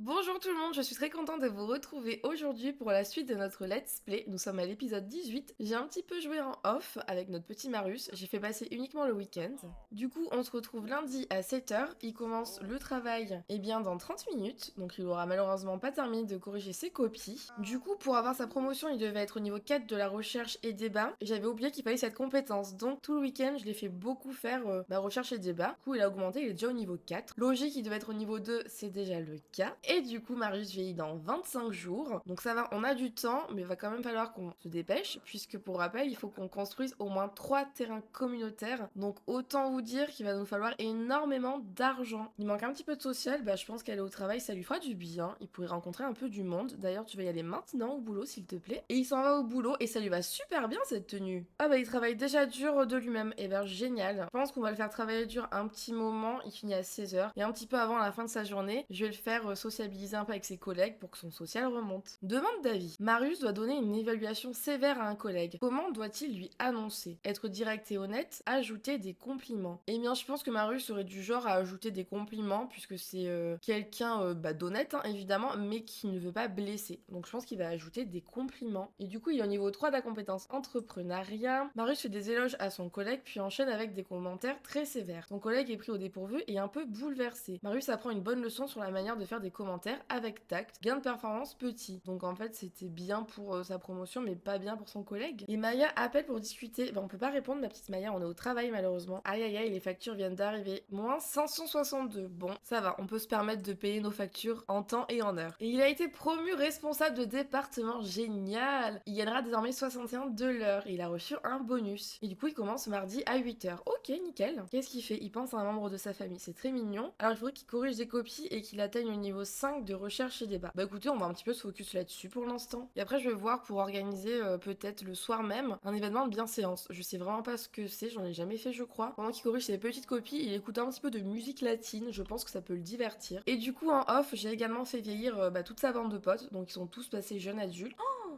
Bonjour tout le monde, je suis très contente de vous retrouver aujourd'hui pour la suite de notre Let's Play. Nous sommes à l'épisode 18. J'ai un petit peu joué en off avec notre petit Marius, j'ai fait passer uniquement le week-end. Du coup, on se retrouve lundi à 7h. Il commence le travail dans 30 minutes, donc il aura malheureusement pas terminé de corriger ses copies. Du coup, pour avoir sa promotion, il devait être au niveau 4 de la recherche et débat. Et j'avais oublié qu'il fallait cette compétence, donc tout le week-end, je l'ai fait beaucoup faire recherche et débat. Du coup, il a augmenté, il est déjà au niveau 4. Logique, il devait être au niveau 2, c'est déjà le cas. Et du coup, Marius vieillit dans 25 jours. Donc ça va, on a du temps, mais il va quand même falloir qu'on se dépêche, puisque pour rappel, il faut qu'on construise au moins 3 terrains communautaires. Donc autant vous dire qu'il va nous falloir énormément d'argent. Il manque un petit peu de social, je pense qu'aller au travail, ça lui fera du bien. Il pourrait rencontrer un peu du monde. D'ailleurs, tu vas y aller maintenant au boulot, s'il te plaît. Et il s'en va au boulot, et ça lui va super bien, cette tenue. Ah il travaille déjà dur de lui-même. Et génial. Je pense qu'on va le faire travailler dur un petit moment. Il finit à 16h. Et un petit peu avant la fin de sa journée, je vais le faire sociabiliser un peu avec ses collègues pour que son social remonte. Demande d'avis. Marius doit donner une évaluation sévère à un collègue. Comment doit-il lui annoncer? Être direct et honnête, ajouter des compliments. Eh bien, je pense que Marius serait du genre à ajouter des compliments puisque c'est quelqu'un d'honnête, hein, évidemment, mais qui ne veut pas blesser. Donc je pense qu'il va ajouter des compliments. Et du coup, il est au niveau 3 de la compétence entrepreneuriat. Marius fait des éloges à son collègue puis enchaîne avec des commentaires très sévères. Son collègue est pris au dépourvu et un peu bouleversé. Marius apprend une bonne leçon sur la manière de faire des commentaires avec tact. Gain de performance petit. Donc en fait, c'était bien pour sa promotion, mais pas bien pour son collègue. Et Maya appelle pour discuter. On peut pas répondre, ma petite Maya, on est au travail malheureusement. Aïe aïe aïe, les factures viennent d'arriver. Moins 562. Bon, ça va, on peut se permettre de payer nos factures en temps et en heure. Et il a été promu responsable de département. Génial. Il gagnera désormais 61 de l'heure. Et il a reçu un bonus. Et du coup, il commence mardi à 8h. Ok, nickel. Qu'est-ce qu'il fait? Il pense à un membre de sa famille. C'est très mignon. Alors il faudrait qu'il corrige des copies et qu'il atteigne le niveau 5 de recherche et débat. Écoutez, on va un petit peu se focus là-dessus pour l'instant. Et après, je vais voir pour organiser peut-être le soir même un événement de bienséance. Je sais vraiment pas ce que c'est, j'en ai jamais fait, je crois. Pendant qu'il corrige ses petites copies, il écoute un petit peu de musique latine. Je pense que ça peut le divertir. Et du coup, en off, j'ai également fait vieillir toute sa bande de potes. Donc ils sont tous passés jeunes adultes.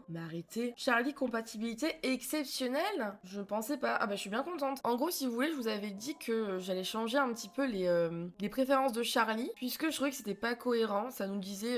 Mais arrêtez. Charlie, compatibilité exceptionnelle? Je pensais pas. Je suis bien contente. En gros, si vous voulez, je vous avais dit que j'allais changer un petit peu les préférences de Charlie, puisque je trouvais que c'était pas cohérent. Ça nous disait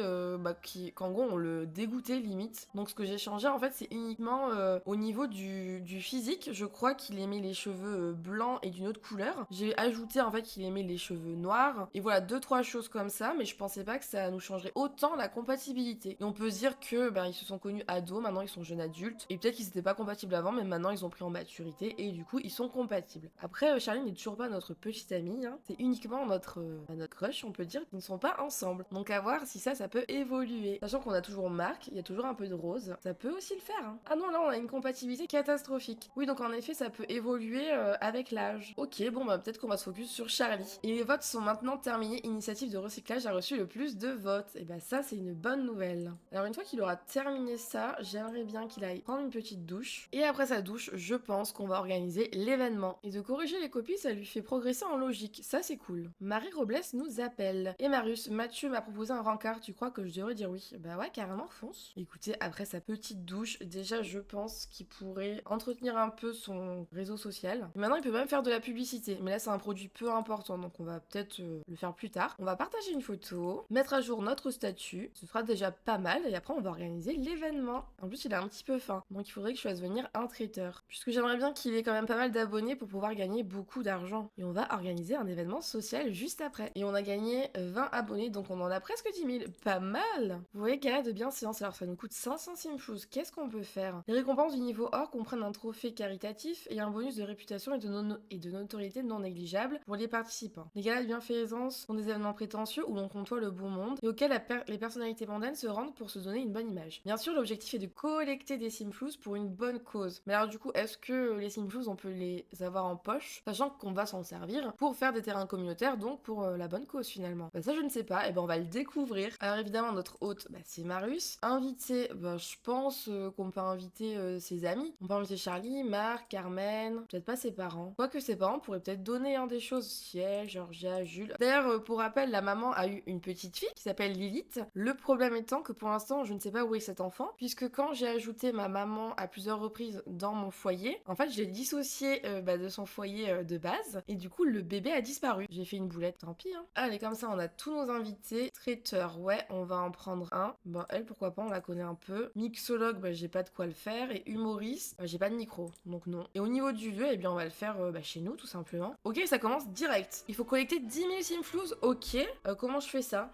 qu'en gros, on le dégoûtait limite. Donc, ce que j'ai changé, en fait, c'est uniquement au niveau du physique. Je crois qu'il aimait les cheveux blancs et d'une autre couleur. J'ai ajouté, en fait, qu'il aimait les cheveux noirs. Et voilà, deux, trois choses comme ça, mais je pensais pas que ça nous changerait autant la compatibilité. Et on peut se dire que, ils se sont connus ados, maintenant ils sont jeunes adultes. Et peut-être qu'ils étaient pas compatibles avant, mais maintenant ils ont pris en maturité et du coup ils sont compatibles. Après, Charlie n'est toujours pas notre petite amie, hein. C'est uniquement notre crush, on peut dire, qu'ils ne sont pas ensemble. Donc à voir si ça peut évoluer. Sachant qu'on a toujours Marc, il y a toujours un peu de Rose. Ça peut aussi le faire, hein. Ah non, là on a une compatibilité catastrophique. Oui, donc en effet, ça peut évoluer avec l'âge. Ok, peut-être qu'on va se focus sur Charlie. Et les votes sont maintenant terminés. Initiative de recyclage a reçu le plus de votes. Et ça, c'est une bonne nouvelle. Alors une fois qu'il aura terminé ça, j'aimerais bien qu'il aille prendre une petite douche. Et après sa douche, je pense qu'on va organiser l'événement. Et de corriger les copies, ça lui fait progresser en logique. Ça, c'est cool. Marie Robles nous appelle. Et Marius, Mathieu m'a proposé un rencard. Tu crois que je devrais dire oui? Ouais, carrément, fonce. Écoutez, après sa petite douche, déjà, je pense qu'il pourrait entretenir un peu son réseau social. Et maintenant, il peut même faire de la publicité. Mais là, c'est un produit peu important, donc on va peut-être le faire plus tard. On va partager une photo, mettre à jour notre statut. Ce sera déjà pas mal. Et après, on va organiser l'événement. En plus, il est un petit peu fin. Donc, il faudrait que je fasse venir un traiteur. Puisque j'aimerais bien qu'il ait quand même pas mal d'abonnés pour pouvoir gagner beaucoup d'argent. Et on va organiser un événement social juste après. Et on a gagné 20 abonnés, donc on en a presque 10 000. Pas mal! Vous voyez, gala de bienséance. Alors, ça nous coûte 500 simfous. Qu'est-ce qu'on peut faire? Les récompenses du niveau or comprennent un trophée caritatif et un bonus de réputation et de notoriété non négligeable pour les participants. Les galas de bienfaisance sont des événements prétentieux où l'on côtoie le beau monde et auxquels les personnalités mondaines se rendent pour se donner une bonne image. Bien sûr, l'objectif est de collecter des simflous pour une bonne cause. Mais alors du coup, est-ce que les simflous, on peut les avoir en poche, sachant qu'on va s'en servir pour faire des terrains communautaires, donc pour la bonne cause finalement? Ça, je ne sais pas. On va le découvrir. Alors évidemment, notre hôte, c'est Marius. Invité, je pense qu'on peut inviter ses amis. On peut inviter Charlie, Marc, Carmen, peut-être pas ses parents. Quoique ses parents pourraient peut-être donner des choses. Ciel, Georgia, Jules. D'ailleurs, pour rappel, la maman a eu une petite fille qui s'appelle Lilith. Le problème étant que pour l'instant, je ne sais pas où est cet enfant, puisque quand j'ai ajouté ma maman à plusieurs reprises dans mon foyer, en fait, je l'ai dissocié de son foyer de base. Et du coup, le bébé a disparu. J'ai fait une boulette, tant pis. Hein. Allez, comme ça, on a tous nos invités. Traiteur, ouais, on va en prendre un. Bon, elle, pourquoi pas, on la connaît un peu. Mixologue, j'ai pas de quoi le faire. Et humoriste, j'ai pas de micro, donc non. Et au niveau du lieu, eh bien, on va le faire chez nous, tout simplement. Ok, ça commence direct. Il faut collecter 10 000 simflouz. Ok, comment je fais ça?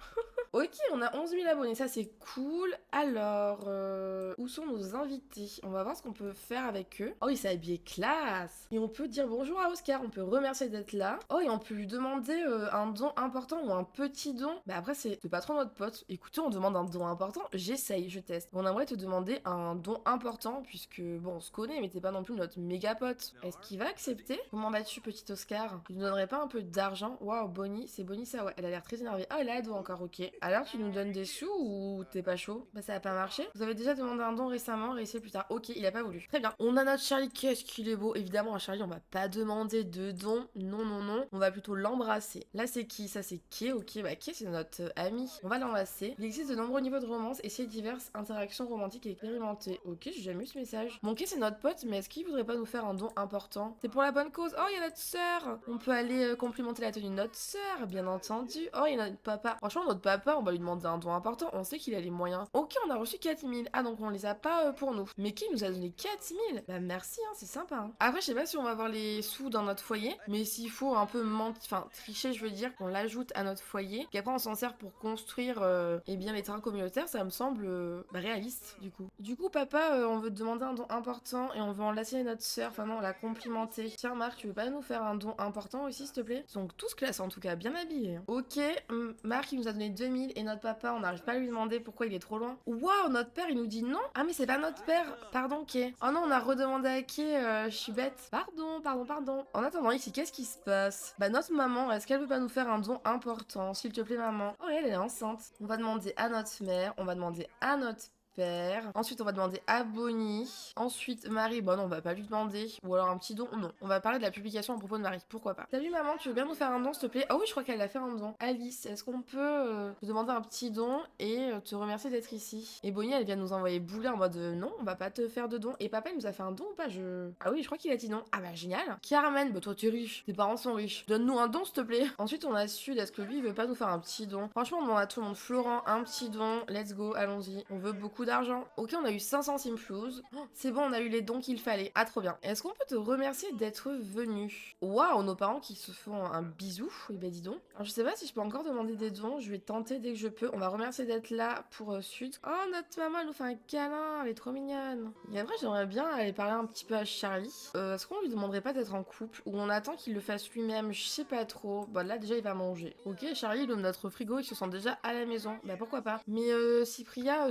Ok, on a 11 000 abonnés, ça c'est cool. Alors, où sont nos invités? On va voir ce qu'on peut faire avec eux. Oh, il s'est habillé classe. Et on peut dire bonjour à Oscar, on peut remercier d'être là. Oh, et on peut lui demander un don important ou un petit don. Bah après, c'est pas trop notre pote. Écoutez, on demande un don important, j'essaye, je teste. On aimerait te demander un don important, puisque, bon, on se connaît, mais t'es pas non plus notre méga pote. Est-ce qu'il va accepter? Comment vas-tu, petit Oscar? Tu nous donnerais pas un peu d'argent? Waouh, Bonnie, c'est Bonnie ça, ouais. Elle a l'air très énervée. Oh, elle a ado encore, ok. Alors, tu nous donnes des sous ou t'es pas chaud? Bah, ça a pas marché. Vous avez déjà demandé un don récemment, réessayez plus tard. Ok, il a pas voulu. Très bien. On a notre Charlie, qu'est-ce qu'il est beau. Évidemment, à Charlie, on va pas demander de don. Non, non, non. On va plutôt l'embrasser. Là, c'est qui? Ça, c'est Kay. Ok, bah, Kay, c'est notre ami. On va l'embrasser. Il existe de nombreux niveaux de romance et c'est diverses interactions romantiques et expérimentées. Ok, j'ai jamais eu ce message. Bon, Kay, c'est notre pote, mais est-ce qu'il voudrait pas nous faire un don important? C'est pour la bonne cause. Oh, il y a notre sœur. On peut aller complimenter la tenue de notre sœur, bien entendu. Oh, il y a notre papa. Franchement, notre papa, on va lui demander un don important, on sait qu'il a les moyens. Ok, on a reçu 4 000. Ah, donc on les a pas pour nous. Mais qui nous a donné 4 000? Bah merci, hein, c'est sympa. Hein. Après, je sais pas si on va avoir les sous dans notre foyer, mais s'il faut un peu tricher, je veux dire, qu'on l'ajoute à notre foyer, qu'après on s'en sert pour construire eh bien les terrains communautaires, ça me semble réaliste, du coup. Du coup, papa, on veut te demander un don important et on veut enlacer notre sœur, enfin non, la complimenter. Tiens, Marc, tu veux pas nous faire un don important aussi, s'il te plaît? Ils sont tous classe, en tout cas, bien habillés. Hein. Ok, Marc, il nous a donné 2000 et notre papa, on n'arrive pas à lui demander pourquoi il est trop loin. Waouh, notre père, il nous dit non. Ah, mais c'est pas notre père. Pardon, Kay. Oh non, on a redemandé à Kay, je suis bête. Pardon, pardon, pardon. En attendant, ici, qu'est-ce qui se passe? Bah, notre maman, est-ce qu'elle veut pas nous faire un don important? S'il te plaît, maman. Oh, elle est enceinte. On va demander à notre mère, on va demander à notre père. Ensuite, on va demander à Bonnie. Ensuite, Marie, bon non, on va pas lui demander. Ou alors un petit don, non. On va parler de la publication à propos de Marie, pourquoi pas. Salut maman, tu veux bien nous faire un don, s'il te plaît? Oh oui, je crois qu'elle a fait un don. Alice, est-ce qu'on peut te demander un petit don et te remercier d'être ici? Et Bonnie, elle vient nous envoyer bouler en mode non, on va pas te faire de don. Et papa, il nous a fait un don ou pas? Ah oui, je crois qu'il a dit non. Ah bah génial. Carmen, bah toi t'es riche, tes parents sont riches. Donne-nous un don, s'il te plaît. Ensuite, on a su, est-ce que lui, il veut pas nous faire un petit don? Franchement, on demande à tout le monde. Florent, un petit don. Let's go, allons-y. On veut beaucoup d'argent. Ok, on a eu 500 simflouz. Oh, c'est bon, on a eu les dons qu'il fallait. Ah, trop bien. Est-ce qu'on peut te remercier d'être venu? Waouh, nos parents qui se font un bisou. Eh ben, dis donc. Alors, je sais pas si je peux encore demander des dons. Je vais tenter dès que je peux. On va remercier d'être là pour Sud. Oh, notre maman, elle nous fait un câlin. Elle est trop mignonne. Et après, j'aimerais bien aller parler un petit peu à Charlie. Est-ce qu'on lui demanderait pas d'être en couple ou on attend qu'il le fasse lui-même? Je sais pas trop. Bon, là, déjà, il va manger. Ok, Charlie, il ouvre notre frigo. Il se sent déjà à la maison. Bah, pourquoi pas. Mais Supria,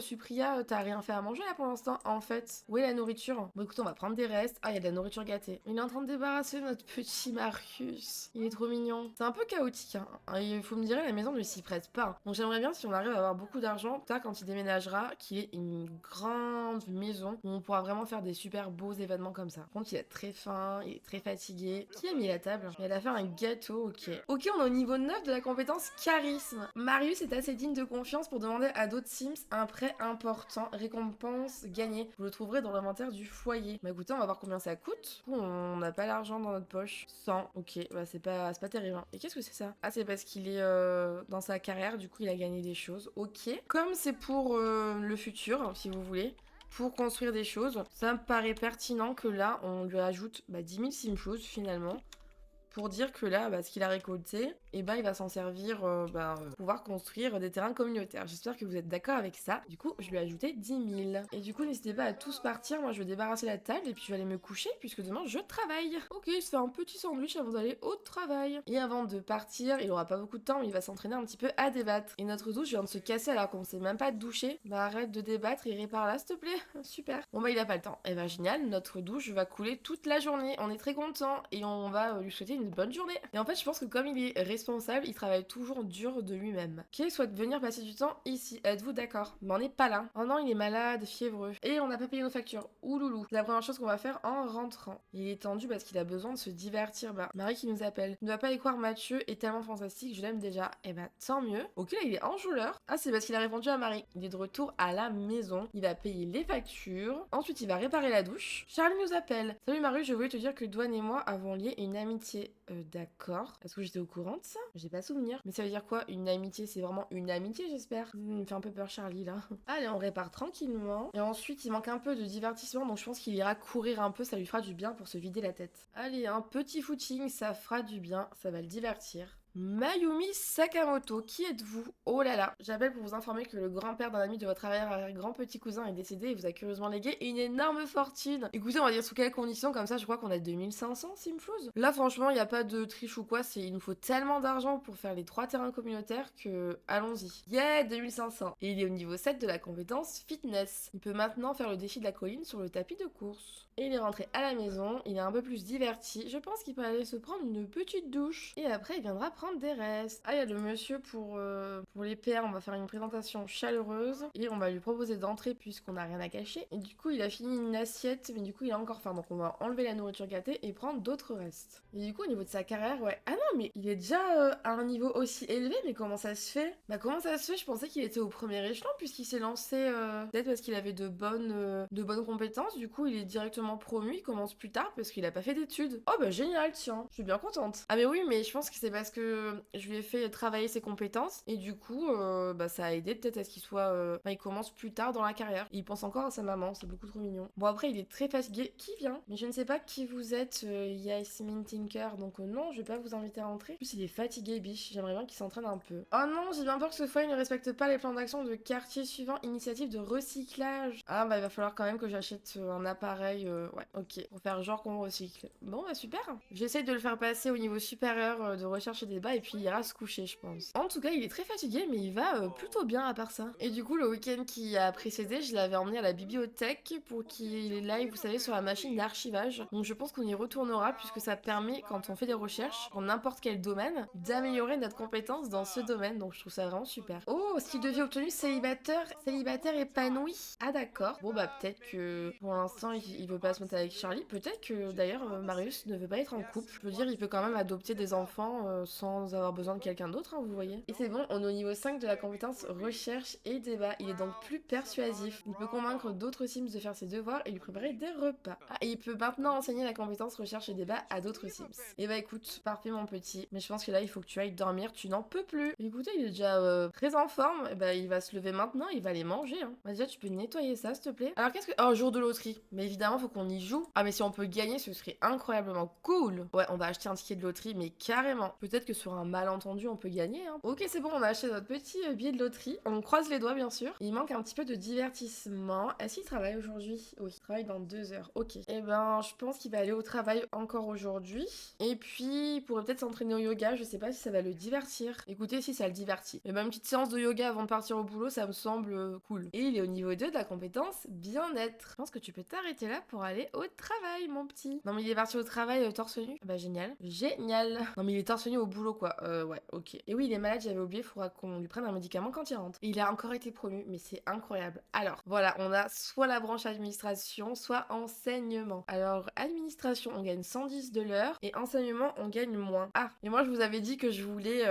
t'as rien fait à manger là pour l'instant? En fait, où est la nourriture? Bon, écoute, on va prendre des restes. Ah, il y a de la nourriture gâtée. Il est en train de débarrasser notre petit Marius. Il est trop mignon. C'est un peu chaotique, hein. Il faut me dire, la maison ne s'y prête pas. Donc, j'aimerais bien, si on arrive à avoir beaucoup d'argent, quand il déménagera, qu'il ait une grande maison où on pourra vraiment faire des super beaux événements comme ça. Par contre, il est très faim, il est très fatigué. Qui a mis la table? Elle a fait un gâteau, ok. Ok, on est au niveau 9 de la compétence charisme. Marius est assez digne de confiance pour demander à d'autres Sims un prêt important. Récompense gagnée. Vous le trouverez dans l'inventaire du foyer. Bah écoutez, on va voir combien ça coûte. Du coup, on n'a pas l'argent dans notre poche. 100, ok. Bah c'est pas terrible. Hein. Et qu'est-ce que c'est ça? Ah, c'est parce qu'il est dans sa carrière, du coup il a gagné des choses. Ok. Comme c'est pour le futur, si vous voulez, pour construire des choses, ça me paraît pertinent que là, on lui ajoute 10 000 simflouz finalement. Pour dire que là, ce qu'il a récolté, il va s'en servir pour pouvoir construire des terrains communautaires. J'espère que vous êtes d'accord avec ça. Du coup, je lui ai ajouté 10 000. Et du coup, n'hésitez pas à tous partir. Moi, je vais débarrasser la table et puis je vais aller me coucher puisque demain, je travaille. Ok, il se fait un petit sandwich avant d'aller au travail. Et avant de partir, il aura pas beaucoup de temps, mais il va s'entraîner un petit peu à débattre. Et notre douche vient de se casser alors qu'on sait même pas doucher. Bah, arrête de débattre et répare là, s'il te plaît. Super. Bon, il a pas le temps. Et génial, notre douche va couler toute la journée. On est très content et on va lui souhaiter une bonne journée. Et en fait, je pense que comme il est responsable, il travaille toujours dur de lui-même. Qui souhaite venir passer du temps ici. Êtes-vous d'accord? Mais on n'est pas là. Oh non, il est malade, fiévreux. Et on n'a pas payé nos factures. Ouloulou. C'est la première chose qu'on va faire en rentrant. Il est tendu parce qu'il a besoin de se divertir. Bah, Marie qui nous appelle. Ne doit pas y croire, Mathieu est tellement fantastique, je l'aime déjà. Eh bah, tant mieux. Ok, là, il est enjôleur. Ah, c'est parce qu'il a répondu à Marie. Il est de retour à la maison. Il va payer les factures. Ensuite, il va réparer la douche. Charlie nous appelle. Salut Marie, je voulais te dire que Douane et moi avons lié une amitié. D'accord. Est-ce que j'étais au courant de ça? J'ai pas souvenir. Mais ça veut dire quoi? Une amitié, c'est vraiment une amitié, j'espère. Il me fait un peu peur, Charlie, là. Allez, on répare tranquillement. Et ensuite, il manque un peu de divertissement, donc je pense qu'il ira courir un peu, ça lui fera du bien pour se vider la tête. Allez, un petit footing, ça fera du bien, ça va le divertir. Mayumi Sakamoto, qui êtes-vous? Oh là là, j'appelle pour vous informer que le grand-père d'un ami de votre arrière-grand petit cousin est décédé et vous a curieusement légué une énorme fortune. Écoutez, on va dire sous quelles conditions, comme ça je crois qu'on a 2500 Simflouz. Là franchement, il n'y a pas de triche ou quoi, il nous faut tellement d'argent pour faire les 3 terrains communautaires que allons-y. Yeah, 2500. Et il est au niveau 7 de la compétence fitness. Il peut maintenant faire le défi de la colline sur le tapis de course. Et il est rentré à la maison, il est un peu plus diverti. Je pense qu'il peut aller se prendre une petite douche. Et après, il viendra prendre des restes. Ah, il y a le monsieur pour les PR, on va faire une présentation chaleureuse. Et on va lui proposer d'entrer puisqu'on n'a rien à cacher. Et du coup, il a fini une assiette, mais du coup, il a encore faim. Donc on va enlever la nourriture gâtée et prendre d'autres restes. Et du coup, au niveau de sa carrière, ouais. Ah non, mais il est déjà à un niveau aussi élevé, mais comment ça se fait? Bah comment ça se fait? Je pensais qu'il était au premier échelon puisqu'il s'est lancé peut-être parce qu'il avait de bonnes compétences. Du coup, il est directement promu, il commence plus tard parce qu'il a pas fait d'études. Oh bah génial, tiens, je suis bien contente. Ah mais oui, mais je pense que c'est parce que je lui ai fait travailler ses compétences et du coup, bah ça a aidé peut-être à ce qu'il soit... Enfin, il commence plus tard dans la carrière. Il pense encore à sa maman, c'est beaucoup trop mignon. Bon après, il est très fatigué. Qui vient? Mais je ne sais pas qui vous êtes, Yasmine Tinker, donc non, je vais pas vous inviter à entrer. En plus, il est fatigué, biche. J'aimerais bien qu'il s'entraîne un peu. Oh non, j'ai bien peur que ce foyer ne respecte pas les plans d'action de quartier suivant, initiative de recyclage. Ah bah il va falloir quand même que j'achète un appareil, ouais, ok, pour faire genre qu'on recycle. Bon bah super. J'essaye de le faire passer au niveau supérieur de recherche et débat et puis il ira se coucher, je pense. En tout cas, il est très fatigué, mais il va plutôt bien à part ça. Et du coup, le week-end qui a précédé, je l'avais emmené à la bibliothèque pour qu'il est live, vous savez, sur la machine d'archivage. Donc je pense qu'on y retournera puisque ça permet, quand on fait des recherches, pour n'importe quel domaine, d'améliorer notre compétence dans ce domaine. Donc je trouve ça vraiment super. Oh, style de vie obtenu, célibataire épanoui. Ah d'accord. Bon bah peut-être que pour l'instant il veut pas se mettre avec Charlie. Peut-être que d'ailleurs Marius ne veut pas être en couple. Je veux dire, il peut quand même adopter des enfants sans avoir besoin de quelqu'un d'autre, hein, vous voyez. Et c'est bon, on est au niveau 5 de la compétence recherche et débat. Il est donc plus persuasif. Il peut convaincre d'autres Sims de faire ses devoirs et lui préparer des repas. Ah, et il peut maintenant enseigner la compétence recherche et débat à d'autres Sims. Et bah écoute, parfait mon petit. Mais je pense que là il faut que tu ailles dormir, tu n'en peux plus. Écoutez, il est déjà très en forme. Et bah il va se lever maintenant, il va aller manger. Hein. Bah, déjà tu peux nettoyer ça s'il te plaît. Alors qu'est-ce que... Oh, jour de loterie. Mais évidemment faut qu'on y joue. Ah mais si on peut gagner, ce serait incroyablement cool. Ouais, on va acheter un ticket de loterie, mais carrément. Peut-être que sur un malentendu on peut gagner. Hein. Ok, c'est bon, on a acheté notre petit billet de loterie. On croise les doigts bien sûr. Il manque un petit peu de divertissement. Est-ce qu'il travaille aujourd'hui? Oui, il travaille dans 2 heures. Ok. Et ben je pense qu'il va aller au travail encore aujourd'hui. Et puis il pourrait peut-être s'entraîner au yoga. Je sais pas si ça va le divertir. Écoutez, si ça le divertit. Mais même une petite séance de yoga avant de partir au boulot, ça me semble cool. Et il est au niveau 2 de la compétence bien-être. Je pense que tu peux t'arrêter là pour aller au travail, mon petit. Non mais il est parti au travail torse nu. Bah génial. Génial. Non mais il est torse nu au boulot quoi. Ouais, ok. Et oui, il est malade, j'avais oublié, il faudra qu'on lui prenne un médicament quand il rentre. Et il a encore été promu, mais c'est incroyable. Alors, voilà, on a soit la branche administration, soit enseignement. Alors, administration, on gagne 110 de l'heure, et enseignement, on gagne moins. Ah, et moi je vous avais dit que je voulais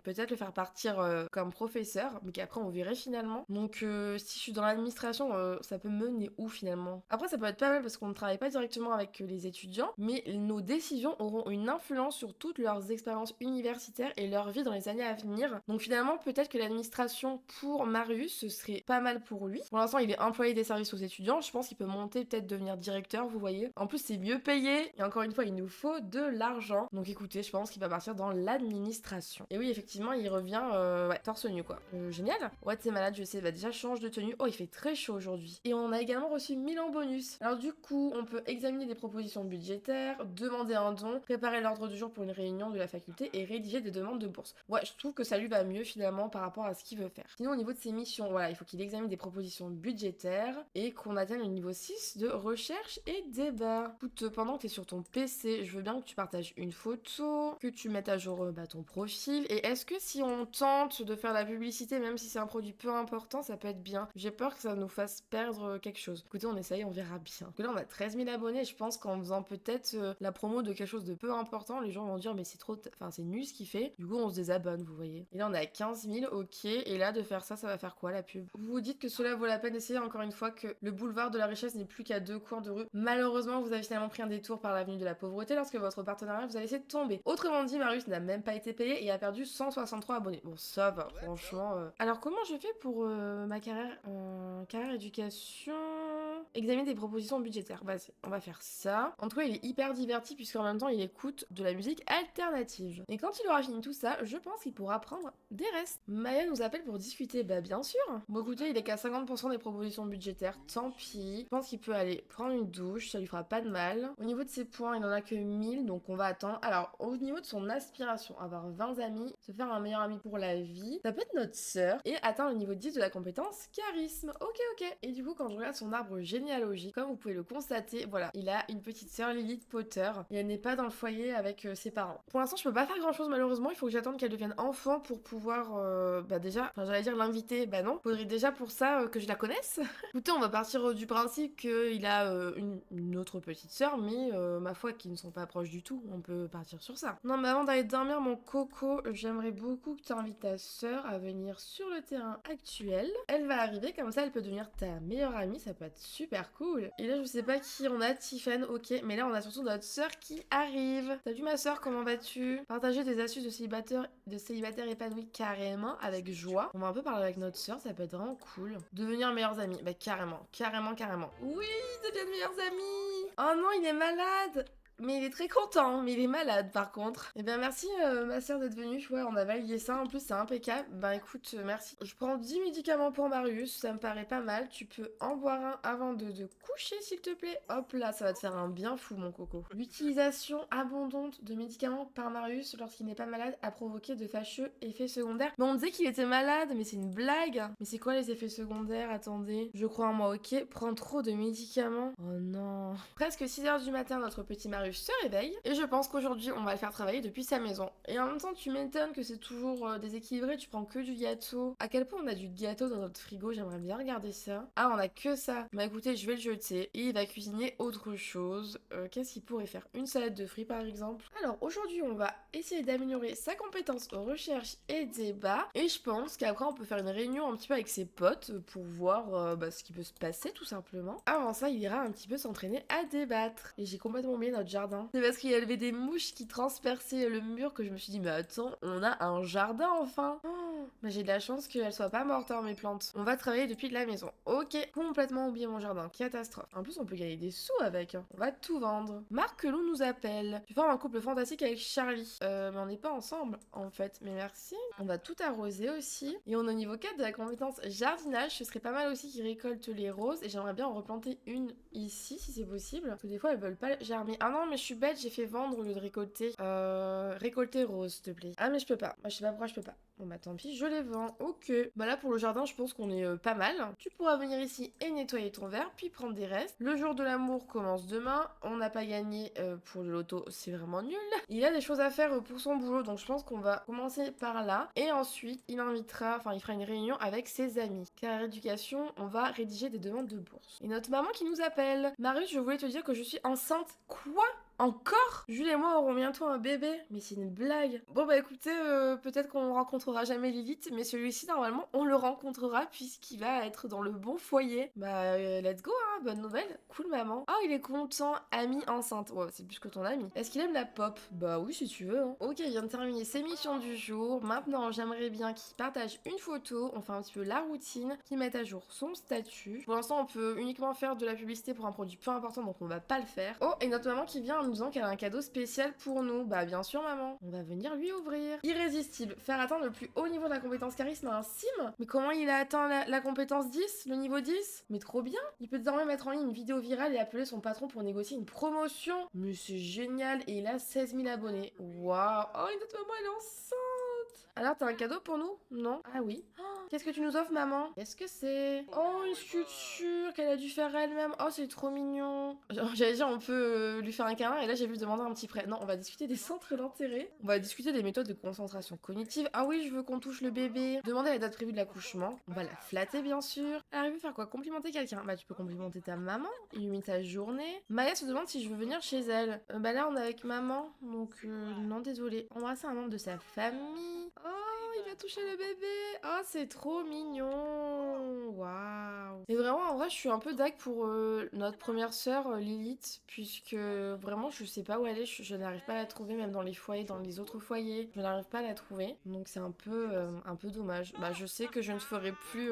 peut-être le faire partir comme professeur, mais qu'après on verrait finalement. Donc si je suis dans l'administration, ça peut mener où finalement? Après ça peut être pas mal parce qu'on ne travaille pas directement avec les étudiants, mais nos décisions auront une influence sur toutes leurs expériences universitaires et leur vie dans les années à venir. Donc finalement peut-être que l'administration pour Marius ce serait pas mal pour lui. Pour l'instant il est employé des services aux étudiants, je pense qu'il peut monter peut-être devenir directeur, vous voyez. En plus c'est mieux payé, et encore une fois il nous faut de l'argent. Donc écoutez, je pense qu'il va partir dans l'administration. Et oui effectivement il revient ouais, torse nu quoi. Génial. Ouais t'es malade je sais, bah déjà change de tenue. Oh il fait très chaud aujourd'hui. Et on a également reçu 1000 en bonus. Alors du coup on peut examiner des propositions budgétaires, demander un don, préparer l'ordre du jour pour une réunion de la faculté et rédiger des demandes de bourse. Ouais, je trouve que ça lui va mieux finalement par rapport à ce qu'il veut faire. Sinon, au niveau de ses missions, voilà, il faut qu'il examine des propositions budgétaires et qu'on atteigne le niveau 6 de recherche et débat. Écoute, pendant que tu es sur ton PC, je veux bien que tu partages une photo, que tu mettes à jour ton profil. Et est-ce que si on tente de faire la publicité, même si c'est un produit peu important, ça peut être bien? J'ai peur que ça nous fasse perdre quelque chose. Écoutez, on essaye, on verra bien. Parce que là, on a 13 000 abonnés. Je pense qu'en faisant peut-être la promo de quelque chose de peu important, les gens vont dire mais c'est trop, enfin c'est nul ce qu'il fait. Du coup, on se désabonne, vous voyez. Et là, on est à 15 000, ok. Et là, de faire ça, ça va faire quoi la pub? Vous vous dites que cela vaut la peine d'essayer, encore une fois, que le boulevard de la richesse n'est plus qu'à 2 coins de rue. Malheureusement, vous avez finalement pris un détour par l'avenue de la pauvreté lorsque votre partenariat vous a laissé tomber. Autrement dit, Marius n'a même pas été payé et a perdu 163 abonnés. Bon, ça va, franchement. Alors, comment je fais pour ma carrière éducation? Examiner des propositions budgétaires. Vas-y, on va faire ça. En tout cas, il est hyper diverti puisqu'en même temps, il écoute de la musique alternative. Et quand il aura fini tout ça, je pense qu'il pourra prendre des restes. Maya nous appelle pour discuter. Bah, bien sûr. Bon, écoutez, il est qu'à 50% des propositions budgétaires. Tant pis. Je pense qu'il peut aller prendre une douche. Ça lui fera pas de mal. Au niveau de ses points, il en a que 1000. Donc, on va attendre. Alors, au niveau de son aspiration, avoir 20 amis, se faire un meilleur ami pour la vie, ça peut être notre sœur. Et atteindre le niveau 10 de la compétence charisme. Ok, ok. Et du coup, quand je regarde son arbre généalogique, comme vous pouvez le constater, voilà, il a une petite sœur Lilith Potter et elle n'est pas dans le foyer avec ses parents. Pour l'instant, je peux pas faire grand chose malheureusement, il faut que j'attende qu'elle devienne enfant pour pouvoir déjà, enfin j'allais dire l'inviter, bah non, faudrait déjà pour ça que je la connaisse. Écoutez, on va partir du principe qu'il a une autre petite sœur, mais ma foi, qui ne sont pas proches du tout, on peut partir sur ça. Non, mais avant d'aller dormir, mon coco, j'aimerais beaucoup que tu invites ta sœur à venir sur le terrain actuel. Elle va arriver, comme ça elle peut devenir ta meilleure amie, ça peut être super cool. Et là, je sais pas qui on a, Tiffen, ok, mais là on a surtout notre sœur qui arrive. Salut ma sœur, comment vas-tu? Partager des astuces de célibataire épanoui carrément, avec joie. On va un peu parler avec notre sœur, ça peut être vraiment cool. Devenir meilleurs amis, bah carrément. Oui, deviennent meilleurs amis. Oh non, il est malade. Mais il est très content, mais il est malade par contre. Eh bien merci ma soeur d'être venue, ouais, on a validé ça, en plus c'est impeccable. Bah écoute, merci. Je prends 10 médicaments pour Marius, ça me paraît pas mal. Tu peux en boire un avant de coucher s'il te plaît. Hop là, ça va te faire un bien fou mon coco. L'utilisation abondante de médicaments par Marius lorsqu'il n'est pas malade a provoqué de fâcheux effets secondaires. Mais on disait qu'il était malade, mais c'est une blague. Mais c'est quoi les effets secondaires? Attendez. Je crois en moi, ok. Prends trop de médicaments. Oh non. Presque 6h du matin, notre petit Marius se réveille et je pense qu'aujourd'hui on va le faire travailler depuis sa maison. Et en même temps tu m'étonnes que c'est toujours déséquilibré, tu prends que du gâteau. À quel point on a du gâteau dans notre frigo, j'aimerais bien regarder ça. Ah, on a que ça. Bah écoutez, je vais le jeter et il va cuisiner autre chose. Qu'est-ce qu'il pourrait faire? Une salade de fruits par exemple. Alors aujourd'hui on va essayer d'améliorer sa compétence aux recherches et débats et je pense qu'après on peut faire une réunion un petit peu avec ses potes pour voir ce qui peut se passer tout simplement. Avant ça il ira un petit peu s'entraîner à débattre. Et j'ai complètement oublié notre jardin. C'est parce qu'il y avait des mouches qui transperçaient le mur que je me suis dit mais attends, on a un jardin enfin. Mais j'ai de la chance qu'elles soient pas mortes mes plantes. On va travailler depuis la maison. Ok, complètement oublié mon jardin, catastrophe. En plus on peut gagner des sous avec, hein. On va tout vendre. Marc Queloun nous appelle. Tu formes un couple fantastique avec Charlie. Mais on n'est pas ensemble en fait, mais merci. On va tout arroser aussi. Et on est au niveau 4 de la compétence jardinage. Ce serait pas mal aussi qu'ils récoltent les roses et j'aimerais bien en replanter une ici si c'est possible. Parce que des fois elles veulent pas germer. Ah non mais je suis bête, j'ai fait vendre au lieu de récolter. Récolter rose s'il te plaît. Ah mais je peux pas. Moi je sais pas pourquoi je peux pas. Bon bah tant pis, je les vends. Ok. Bah là pour le jardin je pense qu'on est pas mal. Tu pourras venir ici et nettoyer ton verre puis prendre des restes. Le jour de l'amour commence demain. On n'a pas gagné pour le loto, c'est vraiment nul. Il a des choses à faire pour son boulot donc je pense qu'on va commencer par là. Et ensuite il fera une réunion avec ses amis. Car à éducation, on va rédiger des demandes de bourse. Et notre maman qui nous appelle. Marius, je voulais te dire que je suis enceinte. Quoi? Encore? Jules et moi aurons bientôt un bébé. Mais c'est une blague. Bon bah écoutez, peut-être qu'on rencontrera jamais Lilith, mais celui-ci normalement on le rencontrera puisqu'il va être dans le bon foyer. Bah let's go hein, bonne nouvelle. Cool maman. Ah il est content, ami enceinte. Ouais c'est plus que ton ami. Est-ce qu'il aime la pop? Bah oui si tu veux hein. Ok, il vient de terminer ses missions du jour. Maintenant j'aimerais bien qu'il partage une photo, on fait un petit peu la routine, qu'il mette à jour son statut. Pour l'instant on peut uniquement faire de la publicité pour un produit peu important donc on va pas le faire. Oh et notre maman qui vient nous disant qu'elle a un cadeau spécial pour nous. Bah bien sûr maman, on va venir lui ouvrir. Irrésistible, faire atteindre le plus haut niveau de la compétence charisme à un sim. Mais comment il a atteint la compétence 10, le niveau 10? Mais trop bien. Il peut désormais mettre en ligne une vidéo virale et appeler son patron pour négocier une promotion. Mais c'est génial, et il a 16 000 abonnés. Waouh. Oh, et notre maman elle est enceinte. Alors t'as un cadeau pour nous? Non? Ah oui. Qu'est-ce que tu nous offres, maman? Qu'est-ce que c'est? Oh, une sculpture qu'elle a dû faire elle-même. Oh, c'est trop mignon. Genre, j'allais dire, on peut lui faire un câlin, et là, j'ai vu demander un petit prêt. Non, on va discuter des centres d'intérêt. On va discuter des méthodes de concentration cognitive. Ah oui, je veux qu'on touche le bébé. Demander la date prévue de l'accouchement. On va la flatter, bien sûr. Elle veut faire quoi? Complimenter quelqu'un? Bah, tu peux complimenter ta maman. Illumine ta journée. Maya se demande si je veux venir chez elle. Bah là, on est avec maman. Donc, non, désolé. Embrasser un membre de sa famille. Oh, il va toucher le bébé. Oh, c'est trop mignon. Waouh. Et vraiment, en vrai, je suis un peu dague pour notre première sœur, Lilith, puisque vraiment, je sais pas où elle est. Je n'arrive pas à la trouver, même dans les foyers, dans les autres foyers. Je n'arrive pas à la trouver. Donc, c'est un peu dommage. Bah, je sais que je ne ferai plus,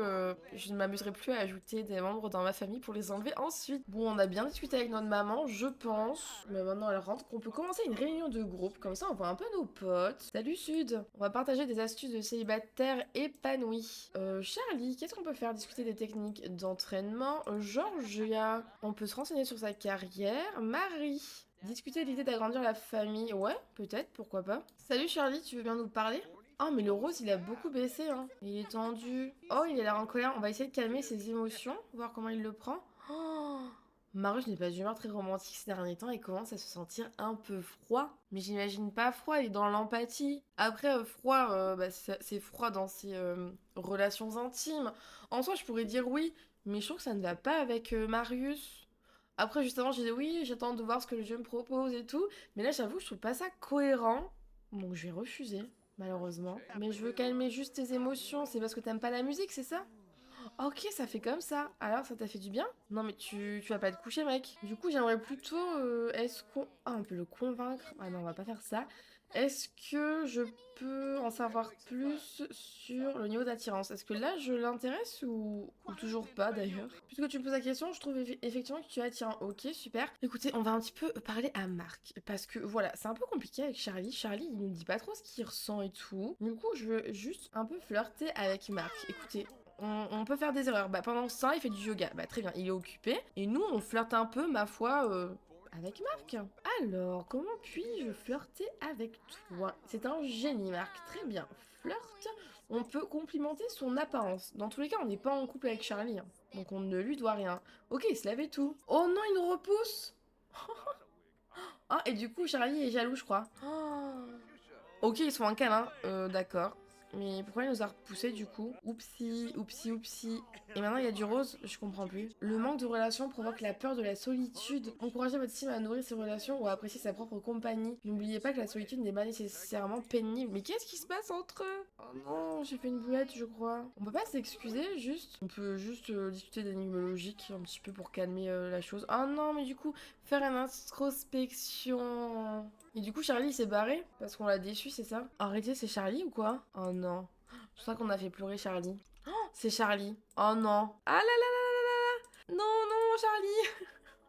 je ne m'amuserai plus à ajouter des membres dans ma famille pour les enlever ensuite. Bon, on a bien discuté avec notre maman, je pense. Mais maintenant, elle rentre qu'on peut commencer une réunion de groupe. Comme ça, on voit un peu nos potes. Salut Sud. On va partager des astuces de célibataire épanoui. Charlie, qu'est-ce qu'on peut faire? Discuter des techniques d'entraînement. Georgia, on peut se renseigner sur sa carrière. Marie, discuter de l'idée d'agrandir la famille. Ouais, peut-être, pourquoi pas. Salut Charlie, tu veux bien nous parler? Oh, mais le rose, il a beaucoup baissé, hein. Il est tendu. Oh, il a l'air en colère. On va essayer de calmer ses émotions, voir comment il le prend. Oh, Marius n'est pas d'humeur très romantique ces derniers temps et commence à se sentir un peu froid. Mais j'imagine pas froid, il est dans l'empathie. Après, froid, bah, c'est froid dans ses relations intimes. En soi, je pourrais dire oui, mais je trouve que ça ne va pas avec Marius. Après, justement, j'ai dit oui, j'attends de voir ce que le jeu me propose et tout. Mais là, j'avoue, je trouve pas ça cohérent. Donc, je vais refuser, malheureusement. Mais je veux calmer juste tes émotions. C'est parce que t'aimes pas la musique, c'est ça? Ok, ça fait comme ça. Alors, ça t'a fait du bien? Non, mais tu vas pas te coucher, mec. Du coup, j'aimerais plutôt. Est-ce qu'on. Ah, on peut le convaincre. Ah non, on va pas faire ça. Est-ce que je peux en savoir plus sur le niveau d'attirance? Est-ce que là, je l'intéresse ou toujours pas d'ailleurs? Puisque tu me poses la question, je trouve effectivement que tu es attirant. Ok, super. Écoutez, on va un petit peu parler à Marc. Parce que voilà, c'est un peu compliqué avec Charlie. Charlie, il nous dit pas trop ce qu'il ressent et tout. Du coup, je veux juste un peu flirter avec Marc. Écoutez, on peut faire des erreurs. Bah, pendant ce temps, il fait du yoga. Bah, très bien, il est occupé. Et nous, on flirte un peu, ma foi, avec Marc. Alors, comment puis-je flirter avec toi? C'est un génie, Marc. Très bien. Flirt. On peut complimenter son apparence. Dans tous les cas, on n'est pas en couple avec Charlie, hein. Donc, on ne lui doit rien. Ok, il se lave et tout. Oh non, il nous repousse. Ah, et du coup, Charlie est jaloux, je crois. Oh. Ok, ils sont un câlin. D'accord. Mais pourquoi il nous a repoussé du coup? Oupsi, oupsi, oupsi. Et maintenant il y a du rose, je comprends plus. Le manque de relations provoque la peur de la solitude. Encouragez votre sim à nourrir ses relations ou à apprécier sa propre compagnie. N'oubliez pas que la solitude n'est pas nécessairement pénible. Mais qu'est-ce qui se passe entre eux? Oh non, j'ai fait une boulette, je crois. On peut pas s'excuser, juste? On peut juste discuter d'énigmes logiques un petit peu pour calmer la chose. Oh non, mais du coup, faire une introspection. Et du coup, Charlie il s'est barré parce qu'on l'a déçu, c'est ça? Arrêtez, c'est Charlie ou quoi? Oh non. Je crois qu'on a fait pleurer Charlie. Oh, c'est Charlie. Oh non. Ah là là là là là là. Non, non, Charlie.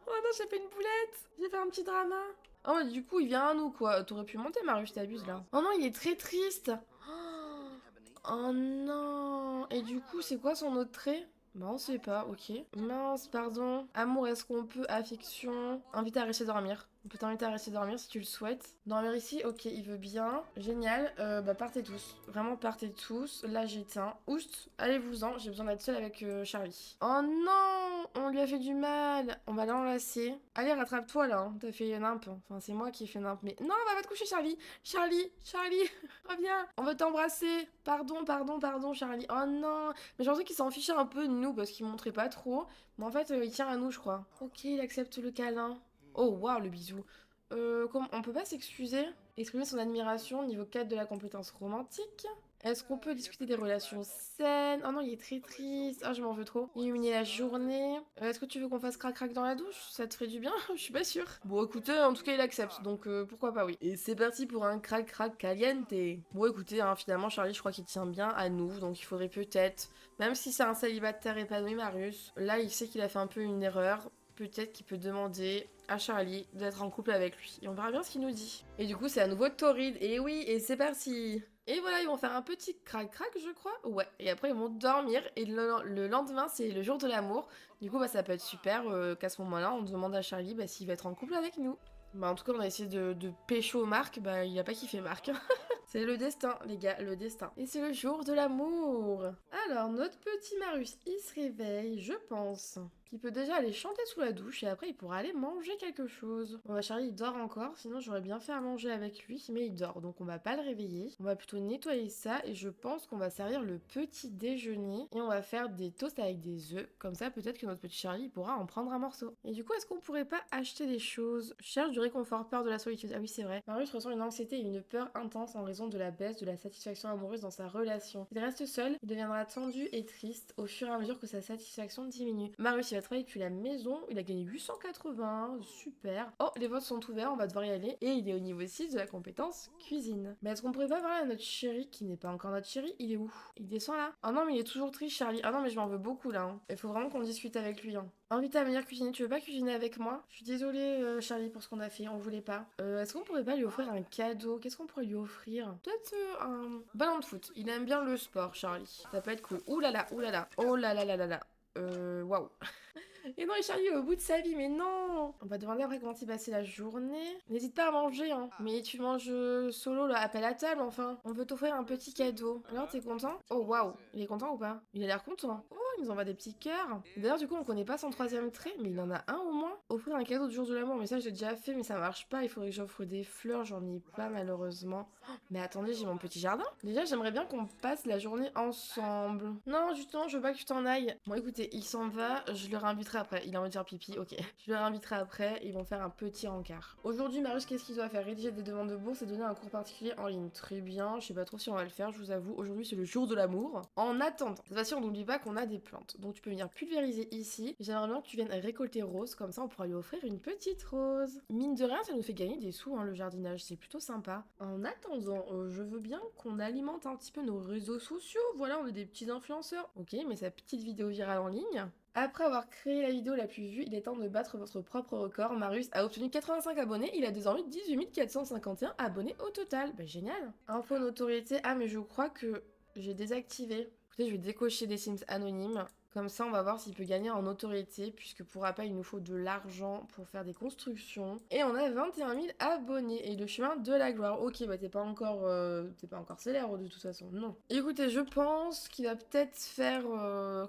Oh non, j'ai fait une boulette. J'ai fait un petit drama. Oh, mais du coup, il vient à nous, quoi. T'aurais pu monter, Marius, t'abuses, là. Oh non, il est très triste. Oh non. Et du coup, c'est quoi son autre trait? Bah on sait pas, ok. Mince, pardon. Amour, est-ce qu'on peut? Affection. Invite à rester dormir. On peut t'inviter à rester dormir si tu le souhaites. Dormir ici, ok, il veut bien. Génial. Bah partez tous. Vraiment partez tous. Là j'éteins. Oust, allez-vous-en. J'ai besoin d'être seule avec Charlie. Oh non, on lui a fait du mal. On va l'enlacer. Allez, rattrape-toi là. Hein. T'as fait nimp. Enfin, c'est moi qui ai fait nimp. Mais non, va te coucher, Charlie. Charlie, Charlie, reviens. On veut t'embrasser. Pardon, pardon, pardon, Charlie. Oh non. Mais j'ai l'impression qu'il s'en fichait un peu de nous parce qu'il montrait pas trop. Mais en fait, il tient à nous, je crois. Ok, il accepte le câlin. Oh, waouh, le bisou. On peut pas s'excuser? Exprimer son admiration au niveau 4 de la compétence romantique? Est-ce qu'on peut discuter des relations saines? Oh non, il est très triste. Ah, je m'en veux trop. Illuminer la journée. Est-ce que tu veux qu'on fasse crac-crac dans la douche? Ça te ferait du bien? Je suis pas sûre. Bon, écoutez, en tout cas, il accepte. Donc, pourquoi pas, oui. Et c'est parti pour un crac-crac caliente. Bon, écoutez, hein, finalement, Charlie, je crois qu'il tient bien à nous. Donc, il faudrait peut-être, même si c'est un célibataire épanoui, Marius, là, il sait qu'il a fait un peu une erreur. peut-être qu'il peut demander à Charlie d'être en couple avec lui. Et on verra bien ce qu'il nous dit. Et du coup, c'est à nouveau torride. Et oui, et c'est parti. Et voilà, ils vont faire un petit crac-crac, je crois. Ouais. Et après, ils vont dormir. Et le lendemain, c'est le jour de l'amour. Du coup, bah, ça peut être super qu'à ce moment-là, on demande à Charlie bah, s'il va être en couple avec nous. Bah, en tout cas, on a essayé de pécho Marc. Bah, il a pas kiffé Marc. C'est le destin, les gars, le destin. Et c'est le jour de l'amour. Alors, notre petit Marus, il se réveille, je pense. Il peut déjà aller chanter sous la douche et après il pourra aller manger quelque chose. Bon bah Charlie il dort encore, sinon j'aurais bien fait à manger avec lui, mais il dort donc on va pas le réveiller. On va plutôt nettoyer ça et je pense qu'on va servir le petit déjeuner et on va faire des toasts avec des œufs. Comme ça peut-être que notre petit Charlie pourra en prendre un morceau. Et du coup est-ce qu'on pourrait pas acheter des choses? Cherche du réconfort, peur de la solitude. Ah oui c'est vrai. Marius ressent une anxiété et une peur intense en raison de la baisse de la satisfaction amoureuse dans sa relation. Il reste seul, il deviendra tendu et triste au fur et à mesure que sa satisfaction diminue. Marius il va travailler depuis la maison, il a gagné 880, super. Oh, les votes sont ouverts, on va devoir y aller. Et il est au niveau 6 de la compétence cuisine. Mais est-ce qu'on pourrait pas parler à notre chéri, qui n'est pas encore notre chéri? Il est où? Il descend là? Oh non, mais il est toujours triste, Charlie. Ah non, mais je m'en veux beaucoup là. Hein. Il faut vraiment qu'on discute avec lui. Hein. Invité à venir cuisiner, tu veux pas cuisiner avec moi? Je suis désolée, Charlie, pour ce qu'on a fait, on voulait pas. Est-ce qu'on pourrait pas lui offrir un cadeau? Qu'est-ce qu'on pourrait lui offrir? Peut-être un ballon de foot. Il aime bien le sport, Charlie. Ça peut être cool. Ouh là là, ouh là là. Oh là là là là là. Waouh. Et non, et Charlie est au bout de sa vie, mais non! On va demander après comment s'est passé la journée. N'hésite pas à manger, hein. Mais tu manges solo, là, appelle à table, enfin. On veut t'offrir un petit cadeau. Alors, t'es content? Oh, waouh! Il est content ou pas? Il a l'air content. Oh, il nous envoie des petits cœurs. D'ailleurs, du coup, on connaît pas son troisième trait, mais il en a un au moins. Offrir un cadeau du jour de l'amour, mais ça, j'ai déjà fait, mais ça marche pas. Il faudrait que j'offre des fleurs, j'en ai pas, malheureusement. Oh, mais attendez, j'ai mon petit jardin. Déjà, j'aimerais bien qu'on passe la journée ensemble. Non, justement, je veux pas que tu t'en ailles. Bon, écoutez, il s'en va, je le réinviterai après. Il a envie de faire pipi, ok. Je le réinviterai après, ils vont faire un petit rencard. Aujourd'hui, Marius, qu'est-ce qu'il doit faire? Rédiger des demandes de bourse et donner un cours particulier en ligne. Très bien, je sais pas trop si on va le faire, je vous avoue. Aujourd'hui, c'est le jour de l'amour. En attendant, cette fois-ci, on n'oublie pas qu'on a des plantes. Donc, tu peux venir pulvériser ici. J'aimerais bien que tu viennes récolter Rose, comme ça, on pourra lui offrir une petite rose. Mine de rien, ça nous fait gagner des sous, hein, le jardinage, c'est plutôt sympa. En attendant, je veux bien qu'on alimente un petit peu nos réseaux sociaux. Voilà, on est des petits influenceurs. Ok, mais sa petite vidéo virale en ligne. Après avoir créé la vidéo la plus vue, il est temps de battre votre propre record. Marius a obtenu 85 abonnés, il a désormais 18 451 abonnés au total. Bah génial. Info notoriété, ah mais je crois que j'ai désactivé. Écoutez, je vais décocher des Sims anonymes. Comme ça, on va voir s'il peut gagner en notoriété, puisque pour rappel, il nous faut de l'argent pour faire des constructions. Et on a 21 000 abonnés. Et le chemin de la gloire. Ok, bah t'es pas encore célèbre de toute façon, non. Écoutez, je pense qu'il va peut-être faire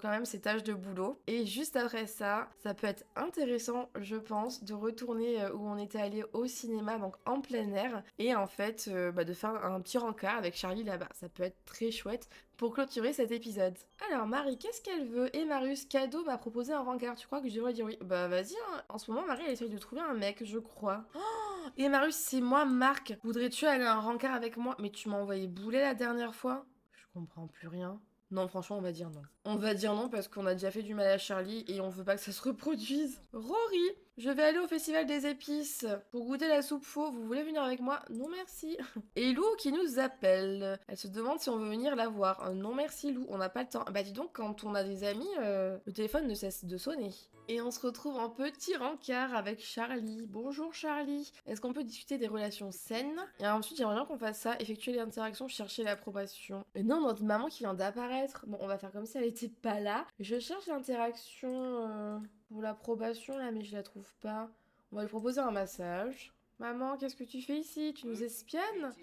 quand même ses tâches de boulot. Et juste après ça, ça peut être intéressant, je pense, de retourner où on était allé au cinéma, donc en plein air. Et en fait, de faire un petit rencard avec Charlie là-bas. Ça peut être très chouette pour clôturer cet épisode. Alors Marie, qu'est-ce qu'elle veut? Et Marius, cadeau m'a proposé un rencard, tu crois que je devrais dire oui? Bah vas-y, hein. En ce moment Marie elle essaye de trouver un mec, je crois. Oh, et Marius, c'est moi Marc, voudrais-tu aller à un rencard avec moi? Mais tu m'as envoyé bouler la dernière fois? Je comprends plus rien. Non, franchement, on va dire non. On va dire non parce qu'on a déjà fait du mal à Charlie et on veut pas que ça se reproduise. Rory, je vais aller au festival des épices pour goûter la soupe faux. Vous voulez venir avec moi? Non, merci. Et Lou qui nous appelle. Elle se demande si on veut venir la voir. Non, merci Lou, on n'a pas le temps. Bah dis donc, quand on a des amis, le téléphone ne cesse de sonner. Et on se retrouve en petit rencard avec Charlie. Bonjour Charlie. Est-ce qu'on peut discuter des relations saines? Et ensuite, j'aimerais bien qu'on fasse ça, effectuer les interactions, chercher l'approbation. Mais non, notre maman qui vient d'apparaître. Bon, on va faire comme si elle était pas là. Je cherche l'interaction pour l'approbation là, mais je la trouve pas. On va lui proposer un massage. Maman, qu'est-ce que tu fais ici? Tu nous espionnes?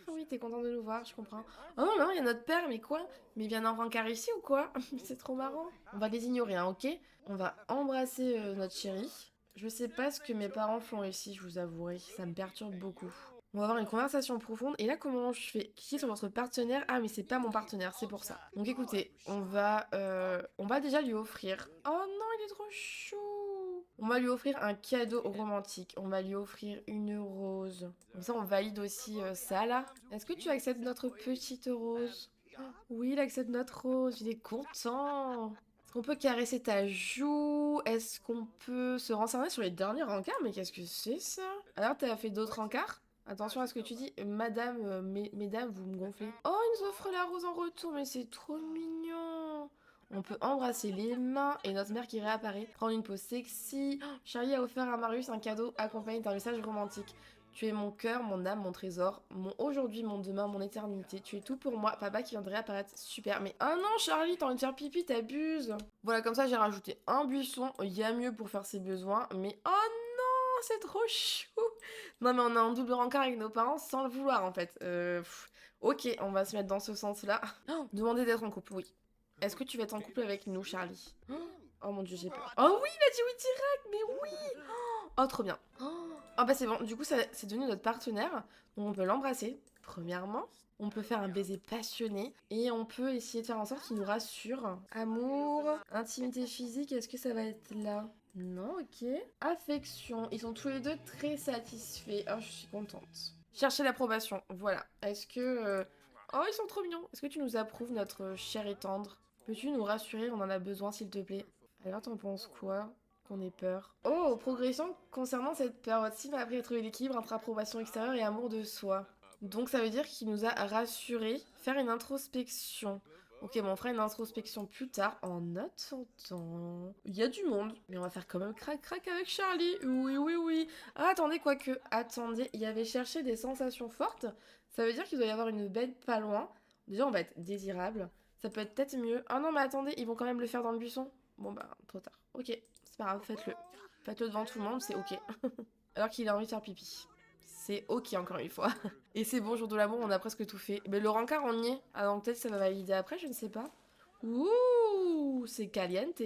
Oui, t'es content de nous voir, je comprends. Oh non, il y a notre père, mais quoi? Mais il vient en rencard ici ou quoi? C'est trop marrant. On va les ignorer, hein, ok? On va embrasser notre chéri. Je sais pas ce que mes parents font ici, je vous avouerai. Ça me perturbe beaucoup. On va avoir une conversation profonde. Et là, comment je fais? Cliquez sur votre partenaire. Ah, mais c'est pas mon partenaire, c'est pour ça. Donc écoutez, on va déjà lui offrir. Oh non, il est trop chou. On va lui offrir un cadeau romantique. On va lui offrir une rose. Comme ça, on valide aussi ça là. Est-ce que tu acceptes notre petite rose? Oh, oui, il accepte notre rose. Il est content. Est-ce qu'on peut caresser ta joue? Est-ce qu'on peut se renseigner sur les derniers rencarts? Mais qu'est-ce que c'est ça? Alors, t'as fait d'autres rencarts? Attention à ce que tu dis, madame, mesdames, vous me gonflez. Oh, ils nous offrent la rose en retour, mais c'est trop mignon. On peut embrasser les mains et notre mère qui réapparaît. Prendre une pause sexy. Oh, Charlie a offert à Marius un cadeau accompagné d'un message romantique. Tu es mon cœur, mon âme, mon trésor, mon aujourd'hui, mon demain, mon éternité. Tu es tout pour moi. Papa qui vient de réapparaître. Super. Mais oh non, Charlie, t'as envie de faire pipi, t'abuses. Voilà, comme ça, j'ai rajouté un buisson. Il y a mieux pour faire ses besoins. Mais oh non, c'est trop chou. Non, mais on a un double rencard avec nos parents sans le vouloir, en fait. Ok, on va se mettre dans ce sens-là. Oh, demander d'être en couple, oui. Est-ce que tu vas être en couple avec nous, Charlie? Oh mon dieu, j'ai peur. Oh oui, il a dit oui direct, mais oui. Oh, trop bien. Oh bah c'est bon, du coup, c'est devenu notre partenaire. Donc on peut l'embrasser, premièrement. On peut faire un baiser passionné. Et on peut essayer de faire en sorte qu'il nous rassure. Amour, intimité physique, est-ce que ça va être là? Non, ok. Affection, ils sont tous les deux très satisfaits. Oh, je suis contente. Chercher l'approbation, voilà. Est-ce que... Oh, ils sont trop mignons. Est-ce que tu nous approuves, notre cher et tendre? Peux-tu nous rassurer? On en a besoin, s'il te plaît. Alors, t'en penses quoi? Qu'on ait peur. Oh, progression concernant cette peur. Votre cible a appris à trouver l'équilibre entre approbation extérieure et amour de soi. Donc, ça veut dire qu'il nous a rassurés. Faire une introspection. Ok, bon, on fera une introspection plus tard. En attendant, il y a du monde. Mais on va faire quand même crac-crac avec Charlie. Oui, oui, oui. Ah, attendez, quoique. Attendez, il y avait cherché des sensations fortes. Ça veut dire qu'il doit y avoir une bête pas loin. Déjà, on va être désirable. Ça peut être peut-être mieux. Ah non, mais attendez, ils vont quand même le faire dans le buisson. Bon, bah, trop tard. Ok, c'est pas grave, faites-le. Faites-le devant tout le monde, c'est ok. Alors qu'il a envie de faire pipi. C'est ok, encore une fois. Et c'est bon, jour de l'amour, on a presque tout fait. Mais le rencard, on y est. Alors peut-être ça va valider après, je ne sais pas. Ouh, c'est caliente.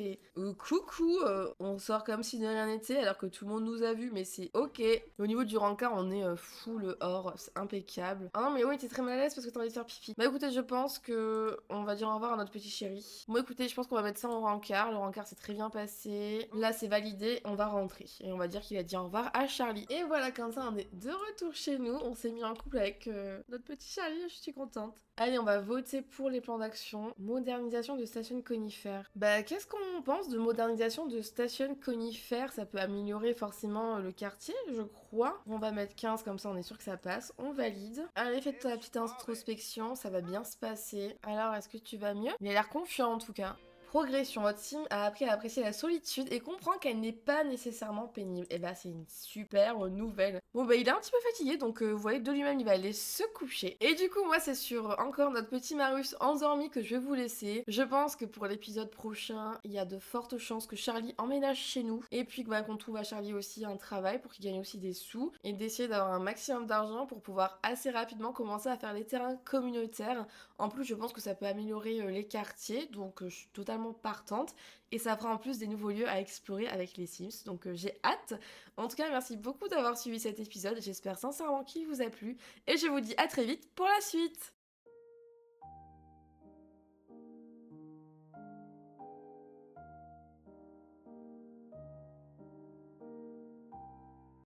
Coucou, on sort comme si de rien n'était alors que tout le monde nous a vus, mais c'est ok. Au niveau du rencard, on est full or, c'est impeccable. Ah non, mais oui, t'es très mal à l'aise parce que t'as envie de faire pipi. Bah écoutez, je pense que on va dire au revoir à notre petit chéri. Bon, écoutez, je pense qu'on va mettre ça en rencard. Le rencard s'est très bien passé. Là, c'est validé, on va rentrer. Et on va dire qu'il a dit au revoir à Charlie. Et voilà, comme ça, on est de retour chez nous. On s'est mis en couple avec notre petit Charlie, je suis contente. Allez, on va voter pour les plans d'action. Modernisation de stations conifères. Bah, qu'est-ce qu'on pense de modernisation de stations conifères? Ça peut améliorer forcément le quartier, je crois. On va mettre 15, comme ça on est sûr que ça passe. On valide. Allez, faites ta petite introspection, ça va bien se passer. Alors, est-ce que tu vas mieux? Il a l'air confiant en tout cas. Progression, votre team a appris à apprécier la solitude et comprend qu'elle n'est pas nécessairement pénible. Et bah c'est une super nouvelle. Bon bah il est un petit peu fatigué donc vous voyez de lui-même il va aller se coucher. Et du coup moi c'est sur encore notre petit Marius endormi que je vais vous laisser. Je pense que pour l'épisode prochain il y a de fortes chances que Charlie emménage chez nous. Et puis bah, qu'on trouve à Charlie aussi un travail pour qu'il gagne aussi des sous. Et d'essayer d'avoir un maximum d'argent pour pouvoir assez rapidement commencer à faire les terrains communautaires. En plus je pense que ça peut améliorer les quartiers donc je suis totalement partante et ça fera en plus des nouveaux lieux à explorer avec les Sims donc j'ai hâte. En tout cas merci beaucoup d'avoir suivi cet épisode, j'espère sincèrement qu'il vous a plu et je vous dis à très vite pour la suite.